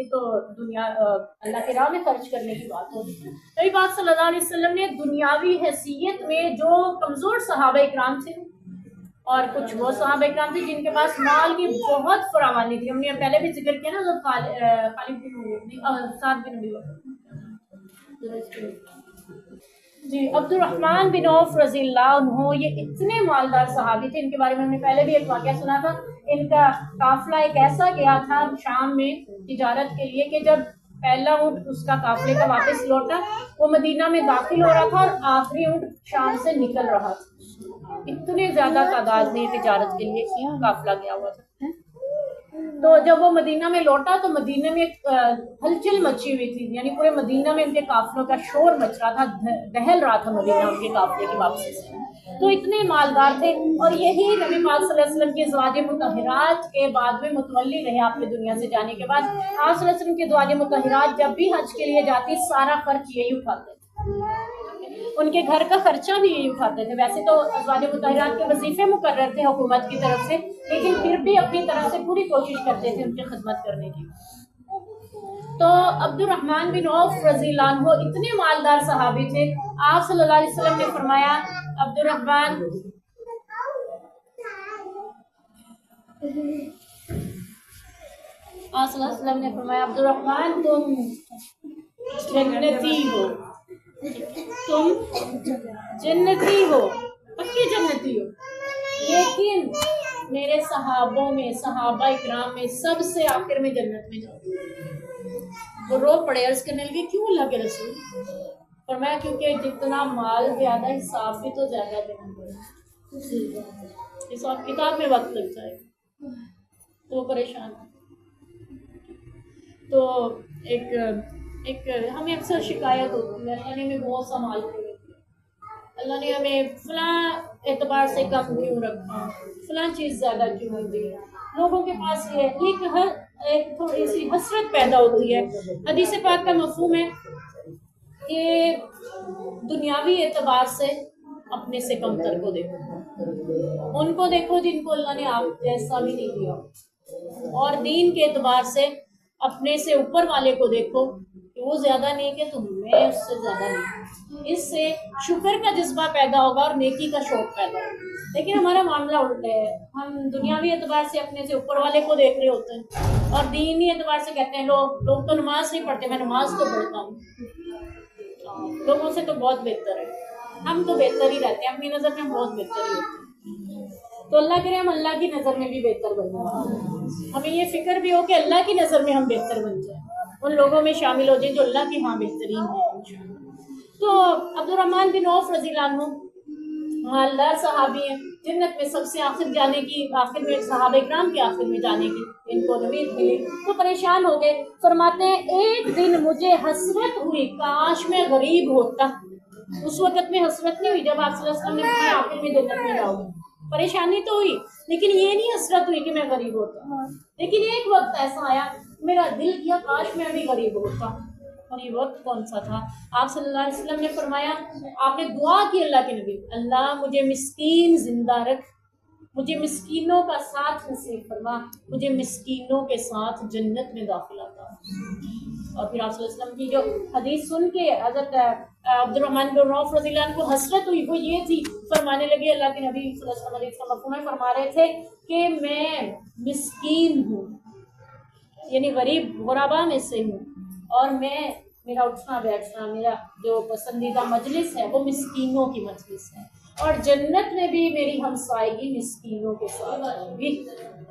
کی تو دنیا اللہ کے راہ میں خرچ کرنے کی بات ہوتی ہے۔ نبی پاک صلی اللہ علیہ وسلم نے دنیاوی حیثیت میں جو کمزور صحابہ اکرام تھے اور کچھ وہ صحابہ اکرام تھے جن کے پاس مال کی بہت فراوانی تھی، ہم نے پہلے بھی ذکر کیا نا، خالد بن سعد بن ابی جی عبد الرحمن بن عوف رضی اللہ عنہ، یہ اتنے مالدار صحابی تھے، ان کے بارے میں ہم نے پہلے بھی ایک واقعہ سنا تھا۔ ان کا قافلہ ایک ایسا گیا تھا شام میں تجارت کے لیے کہ جب پہلا اونٹ اس کا قافلے کا واپس لوٹا، وہ مدینہ میں داخل ہو رہا تھا اور آخری اونٹ شام سے نکل رہا تھا۔ اتنے زیادہ تعداد میں تجارت کے لیے قافلہ گیا ہوا تھا۔ تو جب وہ مدینہ میں لوٹا تو مدینہ میں ایک ہلچل مچی ہوئی تھی، یعنی پورے مدینہ میں ان کے قافلوں کا شور مچ رہا تھا، دہل رہا تھا مدینہ ان کے قافلے کی واپسی سے۔ تو اتنے مالدار تھے، اور یہی نبی پاک صلی اللہ علیہ وسلم کی ازواج مطہرات کے بعد میں متولی رہے۔ آپ کے دنیا سے جانے کے بعد آپ صلی اللہ علیہ وسلم کی ازواج مطہرات جب بھی حج کے لیے جاتی سارا خرچ یہی اٹھاتے تھے، ان کے گھر کا خرچہ بھی یہی اٹھاتے تھے۔ ویسے تو ازواج مطہرات کے وظیفے مقرر تھے حکومت کی طرف سے، لیکن پھر بھی اپنی طرف سے پوری کوشش کرتے تھے ان کی خدمت کرنے کی۔ تو عبد الرحمن بن عوف رضی اللہ عنہ اتنے مالدار صحابی تھے، آپ صلی اللہ علیہ وسلم نے فرمایا عبد الرحمن آپ صلی اللہ علیہ وسلم نے فرمایا عبد الرحمن تم جنتی ہو، تم جنتی ہو، پکی جنتی ہو، لیکن میرے صحابوں میں، صحابہ اکرام میں سب سے آخر میں جنت میں جاؤ۔ وہ رو پڑے، عرض کرنے لگے کیوں اللہ کے رسول؟ فرمایا کیونکہ جتنا مال زیادہ حساب بھی تو زیادہ دینا پڑے، حساب کتاب میں وقت لگ جائے گا، تو وہ پریشان ہے۔ تو ایک ہمیں اکثر شکایت ہوتی ہے اللہ نے ہمیں بہت سا مال دے دیا، اللہ نے ہمیں فلاں اعتبار سے کم کیوں رکھا، فلاں چیز زیادہ کیوں نہیں دی۔ لوگوں کے پاس یہ ایک تھوڑی سی حسرت پیدا ہوتی ہے۔ حدیث پاک کا مفہوم ہے کہ دنیاوی اعتبار سے اپنے سے کم تر کو دیکھو، ان کو دیکھو جن کو اللہ نے آپ جیسا بھی نہیں دیا، اور دین کے اعتبار سے اپنے سے اوپر والے کو دیکھو کہ وہ زیادہ نہیں کہ تم، میں اس سے زیادہ نہیں۔ اس سے شکر کا جذبہ پیدا ہوگا اور نیکی کا شوق پیدا ہوگا۔ لیکن ہمارا معاملہ الٹا ہے، ہم دنیاوی اعتبار سے اپنے سے اوپر والے کو دیکھ رہے ہوتے ہیں، اور دینی اعتبار سے کہتے ہیں لوگ تو نماز نہیں پڑھتے، میں نماز تو پڑھتا ہوں، لوگوں سے تو بہت بہتر ہے، ہم تو بہتر ہی رہتے ہیں، اپنی نظر میں ہم بہت بہتر ہی ہوتے ہیں۔ تو اللہ کرے ہم اللہ کی نظر میں بھی بہتر بن جائیں، ہمیں یہ فکر بھی ہو کہ اللہ کی نظر میں ہم بہتر بن جائیں، ان لوگوں میں شامل ہو جائیں جو اللہ کے ہاں بہترین ہیں۔ تو عبد الرحمن بن عوف رضی اللہ عنہ مالدار صحابی ہیں، جنت میں سب سے آخر جانے کی، آخر میں صحابہ اکرام کے آخر میں جانے کی ان کو نوید ملی، تو پریشان ہو گئے۔ فرماتے ہیں ایک دن مجھے حسرت ہوئی کاش میں غریب ہوتا۔ اس وقت میں حسرت نہیں ہوئی جب آپ صلی اللہ علیہ وسلم نے فرمایا آخر میں جنت میں جاؤ گے، پریشانی تو ہوئی، لیکن یہ نہیں حسرت ہوئی کہ میں غریب ہوتا۔ لیکن ایک وقت ایسا آیا میرا دل کیا کاش میں ابھی غریب ہوتا، اور یہ وقت کون سا تھا؟ آپ صلی اللہ علیہ وسلم نے فرمایا، آپ نے دعا کی اللہ کے نبی، اللہ مجھے مسکین زندہ رکھ، مجھے مسکینوں کا ساتھ نصیب فرما، مجھے مسکینوں کے ساتھ جنت میں داخل عطا۔ اور پھر آپ صلی اللہ علیہ وسلم کی جو حدیث سن کے حضرت عبد الرحمن بن عوف رضی اللہ عنہ کو حسرت ہوئی، وہ یہ تھی، فرمانے لگے اللہ کے نبی صلی اللہ علیہ وسلم حدیث کا مفہوم ہے، فرما رہے تھے کہ میں مسکین ہوں، یعنی غریب غربا میں سے ہوں، اور میرا اٹھنا بیٹھنا، میرا جو پسندیدہ مجلس ہے وہ مسکینوں کی مجلس ہے، اور جنت میں بھی میری ہمسائیگی مسکینوں کے ساتھ ہوگی۔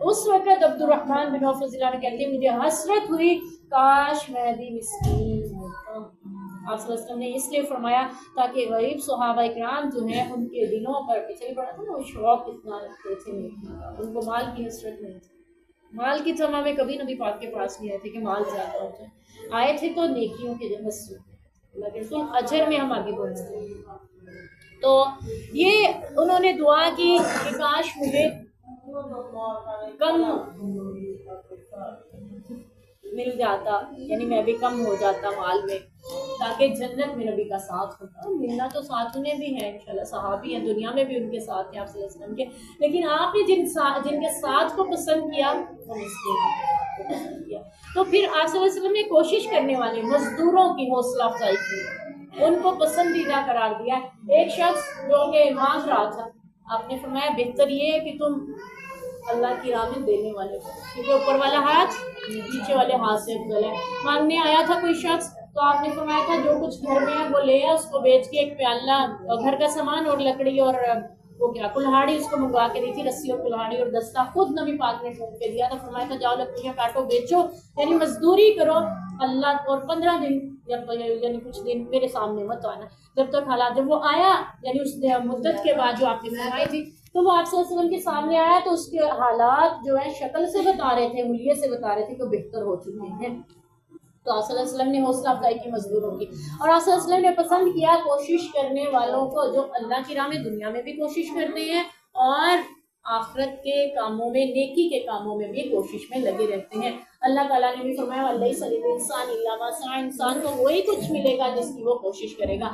اس وقت عبد الرحمن بن عوف رضی اللہ عنہ کہتے ہیں مجھے حسرت ہوئی کاش میں بھی مسکین ہوتا۔ آپ صلی اللہ علیہ وسلم نے اس لیے فرمایا تاکہ غریب صحابہ اکرام جو ہیں ان کے دلوں پر پیچھے پڑا تھا نا، وہ شوق اتنا رکھتے تھے، ان کو مال کی حسرت نہیں تھی، مال کی تمنا میں کبھی نبی پاک کے پاس نہیں آئے تھے کہ مال زیادہ ہو جائے، آئے تھے تو نیکیوں کے جنت سے، اللہ کے رسول اجر میں ہم آگے بڑھ سکتے ہیں۔ تو یہ انہوں نے دعا کی کہ کاش مجھے کم مل جاتا، یعنی میں بھی کم ہو جاتا مال میں، تاکہ جنت میں نبی کا ساتھ ہوتا۔ ملنا تو ساتھ انہیں بھی ہے انشاءاللہ، صحابی ہیں، دنیا میں بھی ان کے ساتھ ہیں آپ صلی اللہ علیہ وسلم کے، لیکن آپ نے جن کے ساتھ کو پسند کیا وہ مسکین ہیں۔ کو پسند کیا۔ تو پھر آپ صلی اللہ علیہ وسلم نے کوشش کرنے والے مزدوروں کی حوصلہ افزائی کی، ان کو پسندیدہ قرار دیا۔ ایک شخص جو کہ مانگ رہا تھا، آپ نے فرمایا بہتر یہ ہے کہ تم اللہ کی راہ میں دینے والے ہو، کیونکہ اوپر والا ہاتھ نیچے والے ہاتھ سے افضل ہے۔ مانگنے آیا تھا کوئی شخص، تو آپ نے فرمایا تھا جو کچھ گھر میں ہے وہ لے آیا، اس کو بیچ کے ایک پیالہ گھر کا سامان اور لکڑی اور وہ کیا کلہاڑی اس کو منگوا کے دی تھی، رسی اور کلہاڑی اور دستہ خود نبی پاک نے ڈھونڈ کے دیا تھا۔ فرمایا تھا جاؤ لکڑیاں کاٹو بیچو، یعنی مزدوری کرو اللہ، اور 15 دن یعنی کچھ دن میرے سامنے مت آنا جب تک حالات۔ جب وہ آیا یعنی اس مدت کے بعد جو آپ نے فرمائی تھی، تو وہ آپ صلی اللہ علیہ وسلم کے سامنے آیا تو اس کے حالات جو ہے شکل سے بتا رہے تھے، حلیے سے بتا رہے تھے کہ بہتر ہو چکے ہیں۔ تو آپ صلی اللہ علیہ وسلم نے حوصلہ افزائی کی مزدوروں کی، اور آپ صلی اللہ علیہ وسلم نے پسند کیا کوشش کرنے والوں کو جو اللہ کی راہ میں دنیا میں بھی کوشش کرتے ہیں اور آخرت کے کاموں میں، نیکی کے کاموں میں بھی کوشش میں لگے رہتے ہیں۔ اللہ تعالیٰ نے بھی فرمایا وَلَيْسَ لِلْإِنسَانِ إِلَّا مَا سَعَىٰ، انسان کو وہی کچھ ملے گا جس کی وہ کوشش کرے گا۔